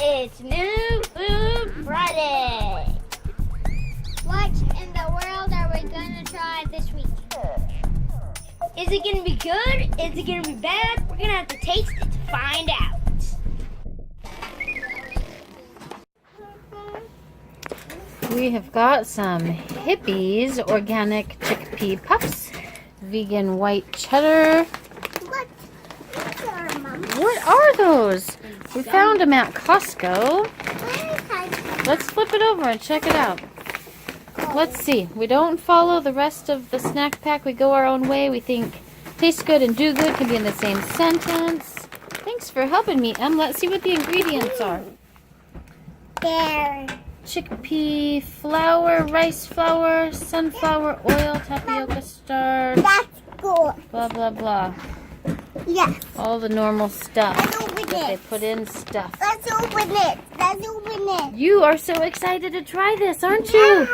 It's New Food Friday. What in the world are we gonna try this week? Is it gonna be good? Is it gonna be bad? We're gonna have to taste it to find out. We have got some Hippeas organic chickpea puffs, vegan white cheddar. What are those? We found them at Costco. Let's flip it over and check it out. Let's see. We don't follow the rest of the snack pack. We go our own way. We think taste good and do good can be in the same sentence. Thanks for helping me, Em. Let's see what the ingredients are. There. Chickpea flour, rice flour, sunflower oil, tapioca starch, That's good. blah, blah, blah. Yes. All the normal stuff Let's open that they it. put in stuff. Let's open it. Let's open it. You are so excited to try this, aren't you?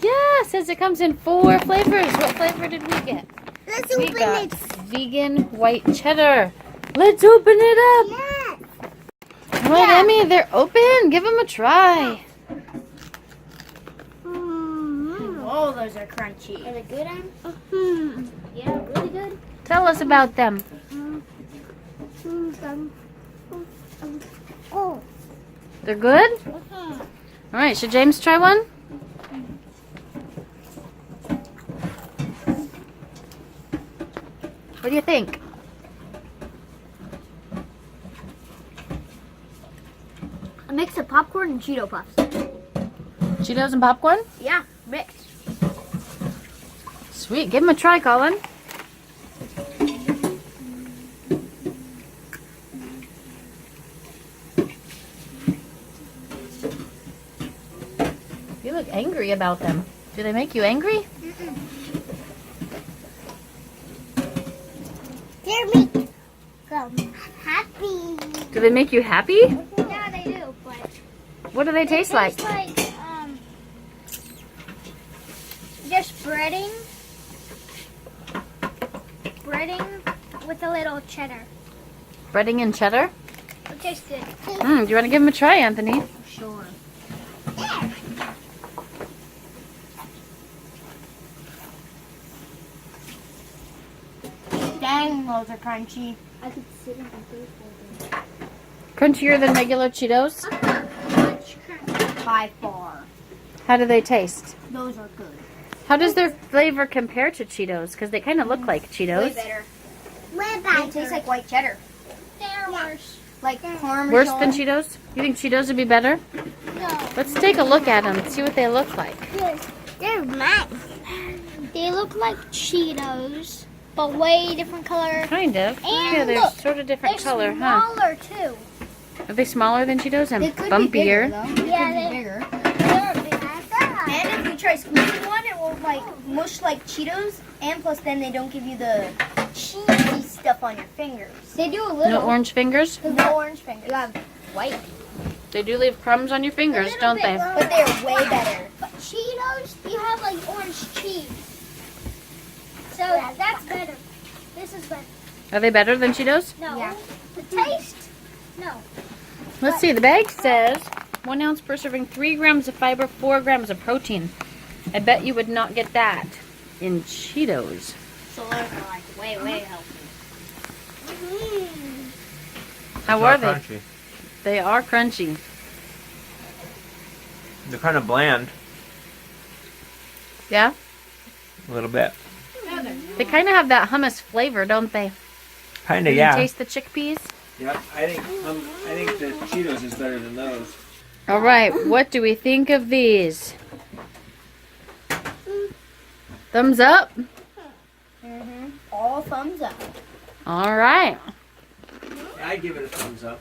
Yeah, says it comes in 4 flavors. What flavor did we get? Let's We open got it. vegan white cheddar. Let's open it up. Yes. All right, Emmy, they're open. Give them a try. Oh, those are crunchy. Are they good, Em? Yeah, really good. Tell us about them. Oh. They're good? All right, should James try one? What do you think? A mix of popcorn and Cheeto Puffs. Cheetos and popcorn? Yeah, mixed. Sweet. Give them a try, Colin. You look angry about them. Do they make you angry? They're me. Happy. Do they make you happy? Yeah, they do, but What do they taste like? tastes like just breading with a little cheddar. Breading and cheddar? It tastes good. Do you want to give them a try, Anthony? Sure. Dang, those are crunchy. I could sit in my face. Crunchier than regular Cheetos? By far. How do they taste? Those are good. How does their flavor compare to Cheetos? Because they kind of look like Way Cheetos. better. Way They taste like white cheddar. They're worse. Like Parmesan. Worse than Cheetos? You think Cheetos would be better? No. Let's take a look at them and see what they look like. They're nice. They look like Cheetos, but way different color. Kind of. And Yeah, they're look, sort of different They're color, huh? smaller too. Are they smaller than Cheetos and They could bumpier? be bigger, though. They Yeah, could be they- bigger. They're big. And if you try squeezing one, it will like mush like Cheetos, and plus then they don't give you the cheesy stuff on your fingers. They do a little. No orange fingers? No orange fingers. You have white, They do leave crumbs on your fingers, little don't bit they? lower. but they're way better. But Cheetos, you have like orange cheese. So that's better. This is better. Are they better than Cheetos? No. Yeah. The taste? No. Let's see. The bag says 1 ounce per serving, 3 grams of fiber, 4 grams of protein. I bet you would not get that in Cheetos. So those are like way healthy. How are they? Crunchy. They are crunchy. They're kind of bland, Yeah? a little bit. They kind of have that hummus flavor, don't they? Kind Can of, yeah. you taste the chickpeas? Yep. I think the Cheetos is better than those. All right. What do we think of these? Thumbs up? All thumbs up. All right. I'd give it a thumbs up.